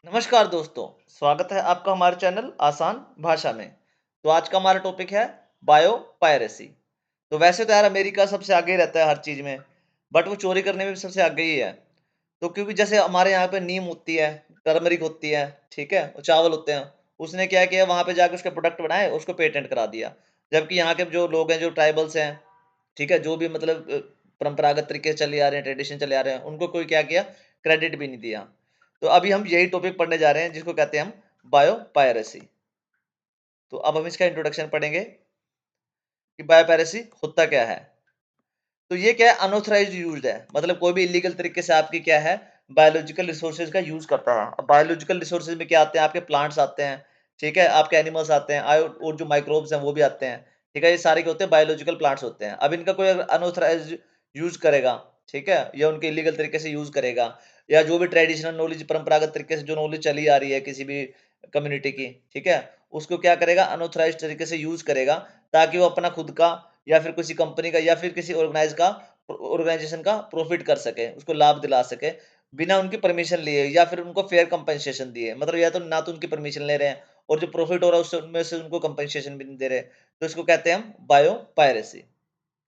नमस्कार दोस्तों, स्वागत है आपका हमारे चैनल आसान भाषा में। तो आज का हमारा टॉपिक है बायो पायरेसी। तो वैसे तो यार अमेरिका सबसे आगे ही रहता है हर चीज़ में, बट वो चोरी करने में भी सबसे आगे ही है। तो क्योंकि जैसे हमारे यहाँ पे नीम होती है, टर्मरिक होती है, ठीक है? और चावल होते हैं। उसने क्या किया वहाँ पे जाके उसके प्रोडक्ट बनाए, उसको पेटेंट करा दिया। जबकि यहाँ के जो लोग हैं, जो ट्राइबल्स हैं, ठीक है? जो भी मतलब परंपरागत तरीके से चले आ रहे हैं, ट्रेडिशन चले आ रहे हैं, उनको कोई क्या किया, क्रेडिट भी नहीं दिया। तो अभी हम यही टॉपिक पढ़ने जा रहे हैं जिसको कहते हैं हम बायो पायरेसी। तो अब हम इसका इंट्रोडक्शन पढ़ेंगे कि बायो पायरेसी होता क्या है। तो ये क्या है, अनऑथराइज्ड यूज्ड है, मतलब कोई भी इलीगल तरीके से आपकी क्या है, बायोलॉजिकल रिसोर्सेज का यूज करता है। अब बायोलॉजिकल रिसोर्सेज में क्या आते हैं, आपके प्लांट्स आते हैं, ठीक है, आपके एनिमल्स आते हैं, और जो माइक्रोब्स हैं वो भी आते हैं, ठीक है, ये सारे क्या होते हैं, बायोलॉजिकल प्लांट्स होते हैं। अब इनका कोई अगर अनऑथराइज्ड यूज करेगा, ठीक है, या उनके इलीगल तरीके से यूज करेगा, या जो भी ट्रेडिशनल नॉलेज, परंपरागत तरीके से जो नॉलेज चली आ रही है किसी भी कम्युनिटी की, ठीक है, उसको क्या करेगा, अनऑथराइज्ड तरीके से यूज करेगा, ताकि वो अपना खुद का या फिर किसी कंपनी का या फिर किसी ऑर्गेनाइजेशन का प्रॉफिट कर सके, उसको लाभ दिला सके, बिना उनकी परमिशन लिए या फिर उनको फेयर कंपनसेशन दिए। मतलब या तो ना तो उनकी परमिशन ले रहे हैं, और जो प्रॉफिट हो रहा है उससे उनमें से उनको कंपनसेशन भी नहीं दे रहे। तो इसको कहते हैं हम बायो पायरेसी।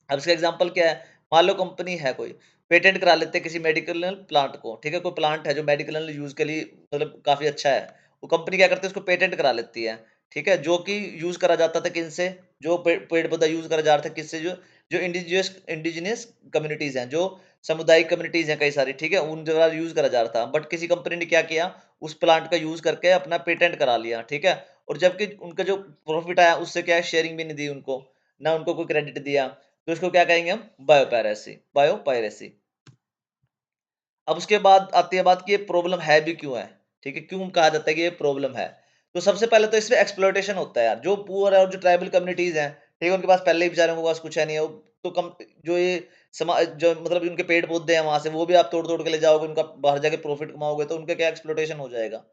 अब इसका एग्जांपल क्या है, मान लो कंपनी है कोई, पेटेंट करा लेते हैं किसी मेडिकल प्लांट को, ठीक है, कोई प्लांट है जो मेडिकल यूज के लिए मतलब काफी अच्छा है, वो कंपनी क्या करती है, उसको पेटेंट करा लेती है, ठीक है, जो कि यूज करा जाता था किनसे, जो पेड़ पौधा यूज करा जा रहा था किससे, जो जो इंडिजिनियस कम्युनिटीज हैं, जो सामुदायिक कम्युनिटीज हैं कई सारी, ठीक है, उन द्वारा यूज करा जा रहा था, बट किसी कंपनी ने क्या किया, उस प्लांट का यूज करके अपना पेटेंट करा लिया, ठीक है, और जबकि उनका जो प्रॉफिट आया उससे क्या शेयरिंग भी नहीं दी उनको, ना उनको कोई क्रेडिट दिया। तो इसको क्या कहेंगे हम, बायो पायरेसी। अब उसके बाद आती है बात कि ये प्रॉब्लम है भी क्यों है, ठीक है, क्यों कहा जाता है कि ये प्रॉब्लम है। तो सबसे पहले तो इसमें एक्सप्लॉयटेशन होता है यार, जो पुअर है और जो ट्राइबल कम्युनिटीज हैं, ठीक है, उनके पास पहले ही बेचारे के पास कुछ है नहीं है, तो कम जो ये समाज जो मतलब उनके पेड़ पौधे हैं वहां से वो भी आप तोड़ तोड़ के ले जाओगे, उनका बाहर जाके प्रॉफिट कमाओगे, तो उनका क्या एक्सप्लॉयटेशन हो जाएगा,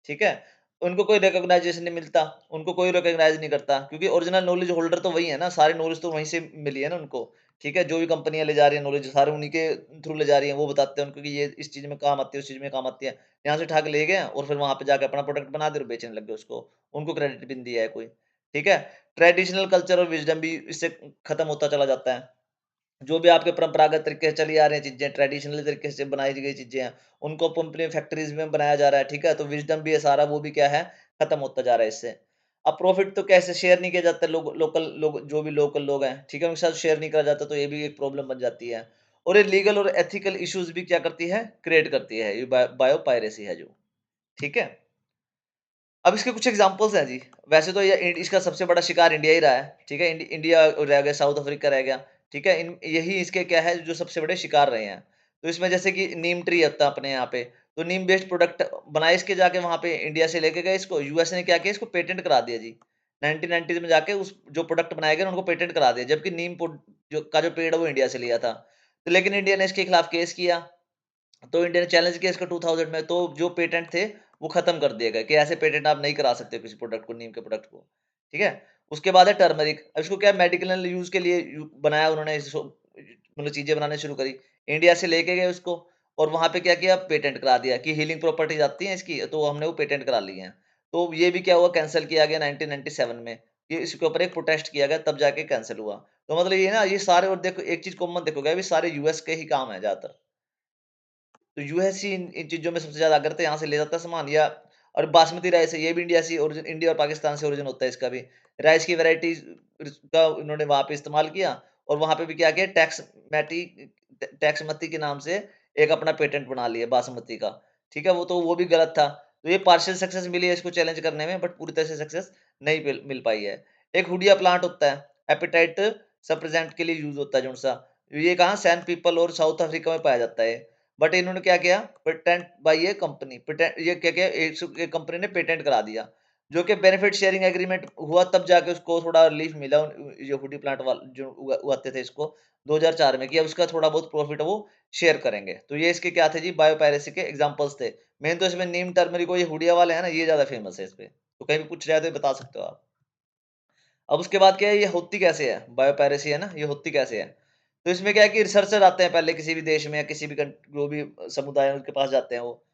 ठीक है। उनको कोई रिकॉग्नाइजेशन नहीं मिलता, उनको कोई रिकॉग्नाइज नहीं करता, क्योंकि ओरिजिनल नॉलेज होल्डर तो वही है ना, सारी नॉलेज तो वहीं से मिली है ना उनको, ठीक है, जो भी कंपनियाँ ले जा रही हैं नॉलेज, सारे उन्हीं के थ्रू ले जा रही हैं, वो बताते हैं उनको कि ये इस चीज़ में काम आती है, उस चीज़ में काम आती है। यहाँ से उठा के ले गए और फिर वहाँ पे जाके अपना प्रोडक्ट बना दिया और बेचने लग गए उसको, उनको क्रेडिट भी नहीं दिया है कोई, ठीक है। ट्रेडिशनल कल्चर और विज़डम भी इससे खत्म होता चला जाता है। जो भी आपके परंपरागत तरीके से चली आ रही हैं चीज़ें, ट्रेडिशनल तरीके से बनाई गई चीज़ें हैं, उनको कंपनी फैक्ट्रीज़ में बनाया जा रहा है, ठीक है? तो विज़डम भी है सारा, वो भी क्या है, खत्म होता जा रहा है इससे। अब प्रॉफिट तो कैसे शेयर नहीं किया जाता, लोकल लोग जो भी लोकल लोग हैं, ठीक है? उनके साथ शेयर नहीं करा जाता, तो ये भी एक प्रॉब्लम बन जाती है। और ये लीगल और एथिकल इश्यूज़ भी क्या करती है, क्रिएट करती है, ये बायो पायरेसी है जो, ठीक है? अब इसके कुछ एग्ज़ाम्पल्स हैं जी। वैसे तो ये इसका सबसे बड़ा शिकार इंडिया ही रहा है, ठीक है? इंडिया रह गया, साउथ अफ्रीका रह गया, ठीक है? इन यही इसके क्या है, जो सबसे बड़े शिकार रहे हैं। तो इसमें जैसे कि नीम ट्री होता है अपने यहाँ पे, तो नीम बेस्ड प्रोडक्ट बनाए इसके जाके वहाँ पे इंडिया से लेके गए इसको, यूएस ने क्या किया, इसको पेटेंट करा दिया जी। 1990s में जाके उस जो प्रोडक्ट बनाए गए उनको पेटेंट करा दिया, जबकि नीम जो पेड़ है वो इंडिया से लिया था। तो लेकिन इंडिया ने इसके खिलाफ केस किया, तो इंडिया ने चैलेंज किया इसको 2000 में, तो जो पेटेंट थे वो खत्म कर दिए गए कि ऐसे पेटेंट आप नहीं करा सकते किसी प्रोडक्ट को, नीम के प्रोडक्ट को, ठीक है। उसके बाद है टर्मरिक। अब इसको क्या मेडिकल यूज के लिए बनाया उन्होंने, मतलब चीजें बनाने शुरू करी, इंडिया से लेके गए उसको, और वहां पे क्या किया, पेटेंट करा दिया कि हीलिंग प्रॉपर्टीज आती हैं इसकी, तो हमने वो पेटेंट करा ली है। तो ये भी क्या हुआ, कैंसिल किया गया 1997 में। ये इसके ऊपर एक प्रोटेस्ट किया गया, तब जाके कैंसिल हुआ। तो मतलब ये ना, ये सारे, और देखो एक चीज कॉमन देखोगे, अभी सारे यूएस के ही काम है ज्यादातर। तो यूएस ही इन चीज़ों में सबसे ज़्यादा आगे रहता है, यहाँ से ले जाता है सामान, या और बासमती राइस है, ये भी इंडिया से ओरिजिन, इंडिया और पाकिस्तान से ओरिजिन होता है इसका भी। राइस की वैराइटीज़ का उन्होंने वहाँ पे इस्तेमाल किया, और वहाँ पे भी क्या किया, टैक्समती के नाम से एक अपना पेटेंट बना लिया बासमती का, ठीक है? वो भी गलत था। तो ये पार्शियल सक्सेस मिली है इसको चैलेंज करने में, बट पूरी तरह से सक्सेस नहीं मिल पाई है। एक हुडिया प्लांट होता है, एपेटाइट सप्रेजेंट के लिए यूज़ होता है जोन-सा। ये कहाँ, सैन पीपल और साउथ अफ्रीका में पाया जाता है। बट इन्होंने क्या किया, पेटेंट बाय ये कंपनी, पेटेंट ये क्या किया, एक कंपनी ने पेटेंट करा दिया, जो कि बेनिफिट शेयरिंग एग्रीमेंट हुआ, तब जाके उसको थोड़ा रिलीफ मिला, जो हुडी प्लांट वाले जो उगाते थे इसको 2004 में, किया उसका थोड़ा बहुत प्रॉफिट वो शेयर करेंगे। तो ये इसके क्या थे जी, बायो पायरेसी के एग्जांपल्स थे। मेन तो इसमें नीम टर्मरिक, ये हुडिया वाले हैं ना, ये ज्यादा फेमस है इस पे, तो कहीं भी पूछ रहे हैं तो ये बता सकते हो आप। अब उसके बाद क्या है, ये होती कैसे है, बायो पायरेसी है ना, ये होती कैसे है। तो इसमें क्या है कि रिसर्चर आते हैं पहले किसी भी देश में, या किसी भी जो भी समुदाय है उसके पास जाते हैं वो,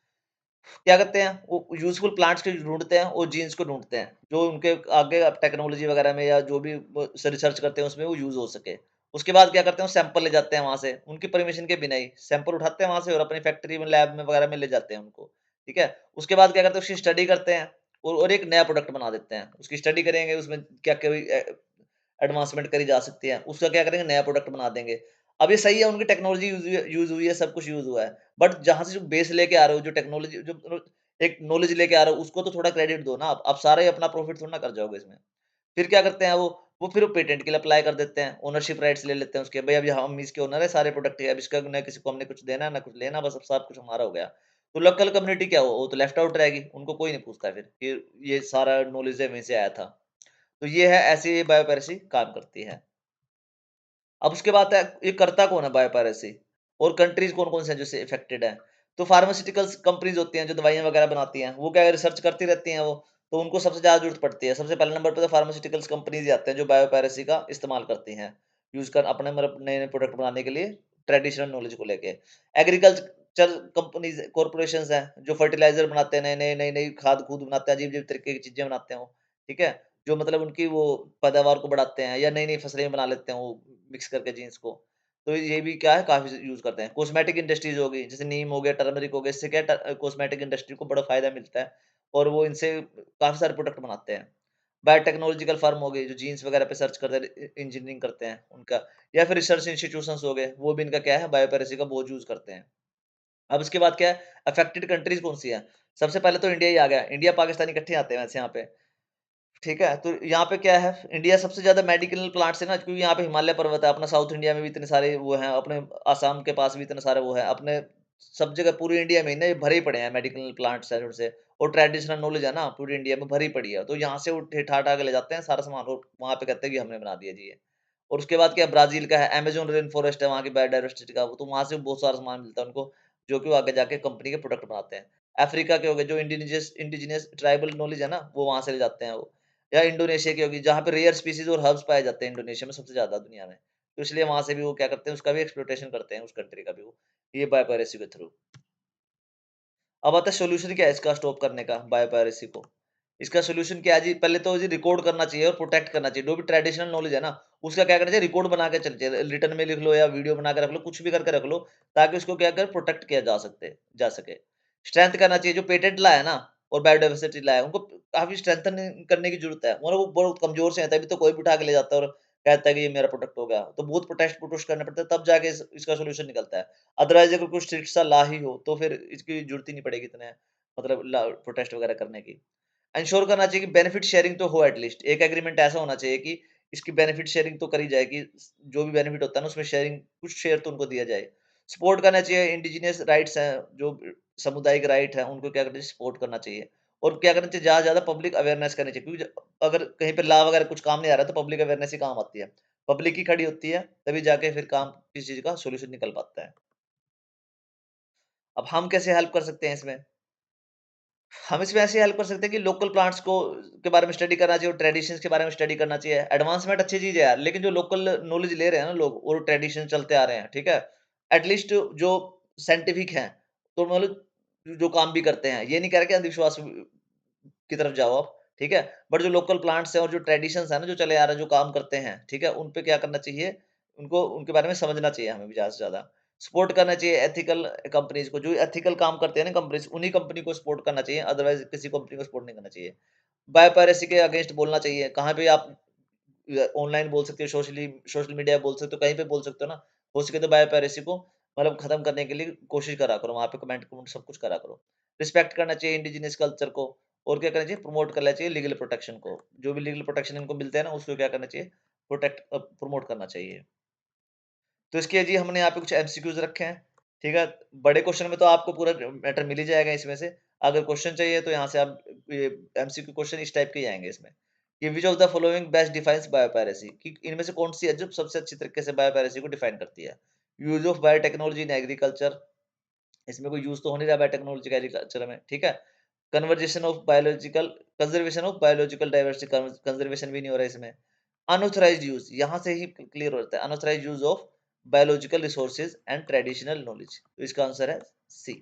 क्या करते हैं वो यूजफुल प्लांट्स को ढूंढते हैं और जीन्स को ढूंढते हैं जो उनके आगे टेक्नोलॉजी वगैरह में या जो भी रिसर्च करते हैं उसमें वो यूज हो सके। उसके बाद क्या करते हैं सैंपल ले जाते हैं वहां से उनकी परमिशन के बिना ही सैंपल उठाते हैं वहां से और अपनी फैक्ट्री में लैब में वगैरह में ले जाते हैं उनको। ठीक है, उसके बाद क्या करते हैं उसकी स्टडी करते हैं और एक नया प्रोडक्ट बना देते हैं। उसकी स्टडी करेंगे उसमें क्या क्या एडवांसमेंट करी जा सकती है, उसका क्या करेंगे नया प्रोडक्ट बना देंगे। अब ये सही है उनकी टेक्नोलॉजी यूज़ हुई है, सब कुछ यूज़ हुआ है। बट जहाँ से जो बेस लेके आ रहे हो, जो टेक्नोलॉजी जो एक नॉलेज लेके आ रहे हो, उसको तो थोड़ा क्रेडिट दो ना आप सारा ही अपना प्रॉफिट थोड़ा ना कर जाओगे इसमें। फिर क्या करते हैं वो फिर वो पेटेंट के लिए अप्लाई कर देते हैं, ओनरशिप राइट्स ले लेते हैं उसके, भई अभी हम इसके ओनर है सारे प्रोडक्ट के, अब इसका ना किसी को हमने कुछ देना है, ना कुछ लेना, बस अब सब कुछ हमारा हो गया। तो लोकल कम्युनिटी क्या हो, वो तो लेफ्ट आउट रहेगी, उनको कोई नहीं पूछता फिर कि ये सारा नॉलेज है वहीं से आया था। तो ये है ऐसे ये बायोपेरेसी काम करती है। अब उसके बाद है ये करता कौन है बायोपायरेसी और कंट्रीज कौन-कौन से हैं जिससे इफेक्टेड हैं। तो फार्मास्यूटिकल्स कंपनीज़ होती हैं जो दवाइयाँ वगैरह बनाती हैं, वो क्या है रिसर्च करती रहती हैं वो, तो उनको सबसे ज़्यादा ज़रूरत पड़ती है। सबसे पहले नंबर पे तो फार्मास्यूटिकल्स कंपनीज़ ही आते हैं जो बायोपायरेसी का इस्तेमाल करती हैं, यूज़ कर अपने मतलब नए-नए प्रोडक्ट बनाने के लिए ट्रेडिशनल नॉलेज को लेके। एग्रीकल्चर कंपनीज़ कॉर्पोरेशंस हैं जो फर्टिलाइज़र बनाते हैं, नए-नए नई-नई खाद-खूद बनाते हैं, अजीब-अजीब तरीके की चीज़ें बनाते हैं वो, ठीक है? जो मतलब उनकी वो पैदावार को बढ़ाते हैं या नई-नई फसलें बना लेते हैं वो मिक्स करके जीन्स को। तो ये भी क्या है काफ़ी यूज़ करते हैं। कॉस्मेटिक इंडस्ट्रीज़ हो गई, जैसे नीम हो गया, टर्मरिक हो गया, इससे क्या है कॉस्मेटिक इंडस्ट्री को बड़ा फ़ायदा मिलता है और वो इनसे काफ़ी सारे प्रोडक्ट बनाते हैं। बायोटेक्नोलॉजिकल फर्म हो गई, जो जीन्स वगैरह पे सर्च करते हैं, इंजीनियरिंग करते हैं उनका या फिर रिसर्च इंस्टीट्यूशंस हो गए, वो भी इनका क्या है बायोपेरेसी का बहुत यूज़ करते हैं। अब इसके बाद क्या है अफेक्टेड कंट्रीज़ कौन-सी हैं? सबसे पहले तो इंडिया ही आ गया। इंडिया, पाकिस्तान इकट्ठे आते हैं वैसे यहाँ पे। ठीक है, तो यहाँ पे क्या है, इंडिया सबसे ज़्यादा मेडिसिनल प्लांट्स है ना, क्योंकि यहाँ पे हिमालय पर्वत है, अपना साउथ इंडिया में भी इतने सारे वो हैं, अपने आसाम के पास भी इतने सारे वो हैं, अपने सब जगह पूरी इंडिया में ही ना ये भरे ही पड़े हैं मेडिसिनल प्लांट्स हैं से और ट्रेडिशनल नॉलेज है ना पूरी इंडिया में भरी पड़ी है, तो यहाँ से उठा-उठा के ले जाते हैं सारा सामान और वहाँ पे कहते हैं कि हमने बना दिया जी ये। और उसके बाद क्या ब्राज़ील का है, अमेज़न रेन फॉरेस्ट है वहाँ की बायोडायवर्सिटी का, वो तो वहाँ से बहुत सारा सामान मिलता है उनको, जो कि वो आगे जाके कंपनी के प्रोडक्ट बनाते हैं। अफ्रीका के हो गए, जो इंडिजिनस इंडिजिनस ट्राइबल नॉलेज है ना, वो वहाँ से ले जाते हैं वो। या इंडोनेशिया की होगी, जहाँ पे रेयर स्पीशीज़ और हर्ब्स पाए जाते हैं इंडोनेशिया में सबसे ज़्यादा दुनिया में। तो इसलिए वहाँ से भी वो क्या करते हैं, उसका भी एक्सप्लॉइटेशन करते हैं, उस कंट्री का भी वो, ये बायोपायरेसी के थ्रू। अब आता है सॉल्यूशन क्या है इसका स्टॉप करने का, बायोपायरेसी को। इसका सॉल्यूशन क्या है जी, पहले तो जी रिकॉर्ड करना चाहिए और प्रोटेक्ट करना चाहिए। जो भी ट्रेडिशनल नॉलेज है ना, उसका क्या करना चाहिए, रिकॉर्ड बना के चलना चाहिए। रिटन में लिख लो या वीडियो बना के रख लो, कुछ भी करके रख लो, ताकि उसको क्या कर प्रोटेक्ट किया जा सके। स्ट्रेंथ करना चाहिए, जो पेटेंट लाया है ना और बायोडायवर्सिटी लाया है, उनको काफ़ी स्ट्रेंथन करने की ज़रूरत है। वरना वो बहुत कमज़ोर से हैं, तभी तो कोई भी उठा के ले जाता है और कहता है कि ये मेरा प्रोडक्ट हो गया। तो बहुत प्रोटेस्ट करना पड़ता है, तब जाके इसका सॉल्यूशन निकलता है। अदरवाइज़ अगर कुछ स्ट्रिक्ट सा ला ही हो, तो फिर इसकी ज़रूरत ही नहीं पड़ेगी इतने मतलब ला प्रोटेस्ट वगैरह करने की। एंश्योर करना चाहिए कि बेनिफिट शेयरिंग तो हो एटलीस्ट। एक एग्रीमेंट ऐसा होना चाहिए कि इसकी बेनिफिट शेयरिंग तो करी जाए कि जो भी बेनिफिट होता है ना, उसमें शेयरिंग कुछ शेयर तो उनको दिया जाए। सपोर्ट करना चाहिए इंडिजिनियस राइट्स हैं, जो सामुदायिक राइट है, उनको क्या करना चाहिए सपोर्ट करना चाहिए। और क्या करना चाहिए ज़्यादा से ज़्यादा पब्लिक अवेयरनेस करनी चाहिए, क्योंकि अगर कहीं पे लॉ वगैरह कुछ काम नहीं आ रहा है, तो पब्लिक अवेयरनेस ही काम आती है। पब्लिक ही खड़ी होती है, तभी जाके फिर काम किसी चीज़ का सॉल्यूशन निकल पाता है। अब हम कैसे हेल्प कर सकते हैं इसमें? हम इसमें ऐसे हेल्प कर सकते हैं कि लोकल प्लांट्स को के बारे में स्टडी करना चाहिए और ट्रेडिशंस के बारे में स्टडी करना चाहिए। एडवांसमेंट अच्छी चीज़ है यार, लेकिन जो लोकल नॉलेज ले रहे हैं ना लोग और ट्रेडिशन चलते आ रहे हैं, ठीक है? एटलीस्ट जो साइंटिफिक हैं, तो मतलब जो काम भी करते हैं, ये नहीं कह रहे कि अंधविश्वास की तरफ जाओ आप, ठीक है? बट जो लोकल प्लांट्स हैं और जो ट्रेडिशंस हैं ना, जो चले आ रहे हैं, जो काम करते हैं, ठीक है? उन पे क्या करना चाहिए, उनको उनके बारे में समझना चाहिए हमें भी ज़्यादा से ज़्यादा। सपोर्ट करना चाहिए एथिकल कंपनीज़ को, जो एथिकल काम करते हैं ना कंपनीज़, उन्हीं कंपनी को सपोर्ट करना चाहिए, अदरवाइज़ किसी कंपनी को सपोर्ट नहीं करना चाहिए। बायोपायरेसी के अगेंस्ट बोलना चाहिए, कहाँ पे आप ऑनलाइन बोल सकते हो, सोशल मीडिया बोल सकते हो, कहीं पे बोल सकते हो ना। हो सके तो बायोपायरेसी को मतलब खत्म करने के लिए कोशिश करा करो, वहाँ पे कमेंट-कमेंट सब कुछ करा करो। रिस्पेक्ट करना चाहिए इंडिजिनस कल्चर को और क्या करना चाहिए, प्रमोट करना चाहिए लीगल प्रोटेक्शन को। जो भी लीगल प्रोटेक्शन इनको मिलते हैं ना, उसको क्या करना चाहिए, प्रमोट करना चाहिए। तो इसके जी हमने यहाँ पे कुछ एमसीक्यूज़ रखे हैं, ठीक है? बड़े क्वेश्चन में तो आपको पूरा मैटर मिल ही जाएगा इसमें से। अगर क्वेश्चन चाहिए तो यहाँ से आप ये एमसीक्यू क्वेश्चन इस टाइप के ही आएँगे इसमें, कि which of the following best defines biopiracy, कि इनमें से कौन-सी है जो सबसे अच्छी तरीके से बायोपायरेसी को डिफाइन करती है? Use of biotechnology in agriculture, इसमें कोई यूज़ तो हो नहीं रहा बायोटेक्नोलॉजी का एग्रीकल्चर में, ठीक है? Conservation of biological diversity, conservation भी नहीं हो रहा है इसमें। अनऑथराइज्ड यूज़, यहाँ से ही क्लियर हो जाता है, unauthorised use of biological resources and traditional knowledge. तो इसका आंसर है सी,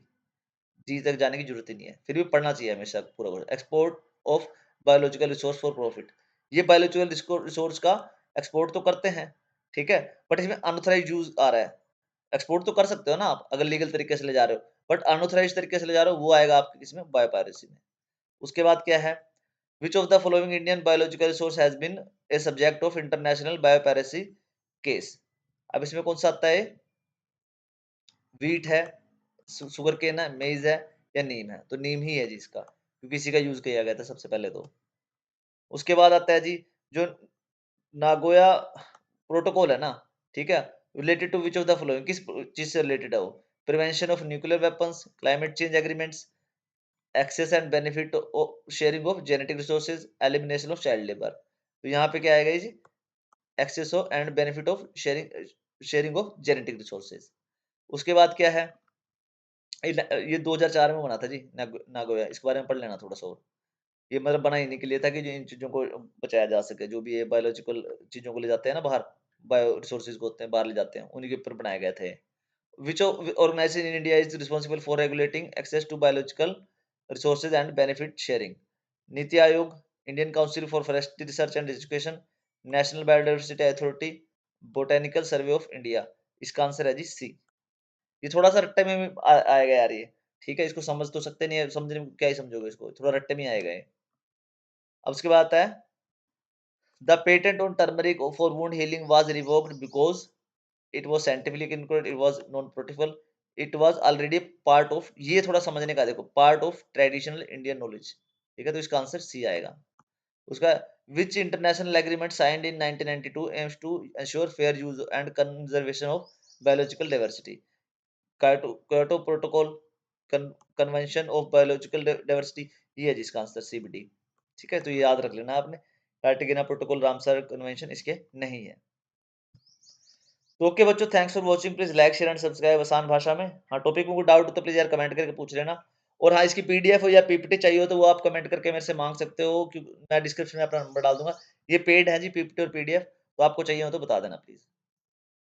जी तक जाने की जरूरत ही नहीं है, फिर भी पढ़ना चाहिए हमेशा पूरा। Export of biological resource for profit, ये बायोलॉजिकल रिसोर्स का एक्सपोर्ट तो करते हैं, ठीक है, बट इसमें अनऑथराइज्ड यूज आ रहा है। एक्सपोर्ट तो कर सकते हो ना आप अगर लीगल तरीके से ले जा रहे हो, बट अनऑथराइज्ड तरीके से ले जा रहे हो, वो आएगा आपके इसमें बायोपायरेसी में। उसके बाद क्या है, which of the following Indian biological resource has been a subject of international biopiracy case. अब इसमें कौन सा आता है, वीट है, शुगर केन है, मेज है, या नीम है, तो नीम ही है जी इसका, क्योंकि इसी का यूज किया गया था सबसे पहले तो। उसके बाद आता है जी जो नागोया प्रोटोकॉल है ना, ठीक है, related to which of the following, किस चीज से रिलेटेड है वो, prevention of nuclear weapons, climate change agreements, access and benefit sharing of genetic resources, elimination of child labour. तो यहाँ पे क्या आएगा जी, access of and benefit of sharing sharing of genetic resources. उसके बाद क्या है, ये 2004 में बना था जी नागोया, इसके बारे में पढ़ लेना थोड़ा सा और। ये मतलब बना इन्हीं के लिए था कि जो इन चीजों को बचाया जा सके, जो भी ये बायोलॉजिकल चीजों को ले जाते हैं ना बाहर, बायो रिसोर्सेज को होते हैं बाहर ले जाते हैं, उन्हीं के ऊपर बनाए गए थे। Which organisation in India is responsible for regulating access to biological resources and benefit sharing, NITI Aayog, Indian council for forestry research and education, national biodiversity authority, botanical survey of India. इसका आंसर है जी सी। ये थोड़ा-सा रट्टे में भी आएगा यार ये, ठीक है? इसको समझ तो सकते नहीं है, समझने में क्या ही समझोगे इसको, थोड़ा रट्टे में ही आएगा ये। अब उसके बाद आता है, the patent on turmeric for wound healing was revoked because it was scientifically incorrect, it was non beautiful, it was already part of, ये थोड़ा समझने का देखो, part of traditional Indian knowledge, ठीक है? तो इसका आंसर सी आएगा। उसका which international agreement signed in 1992 aims to ensure fair use and conservation of biological diversity, Kyoto protocol, convention of biological diversity, ये है जिसका आंसर सीबीडी, ठीक है? तो ये याद रख लेना आपने, कार्टेगेना प्रोटोकॉल, रामसर कन्वेंशन इसके नहीं है। तो ओके बच्चों, thanks for watching, please like share and subscribe आसान भाषा में। हाँ, टॉपिक में कोई डाउट हो तो प्लीज यार कमेंट करके पूछ लेना। और हाँ, इसकी पीडीएफ हो या पीपीटी चाहिए हो तो वो आप कमेंट करके मेरे से मांग सकते हो, क्योंकि मैं डिस्क्रिप्शन में अपना नंबर डाल दूंगा। ये पेड है जी, पीपीटी और पीडीएफ, तो आपको चाहिए हो तो बता देना प्लीज।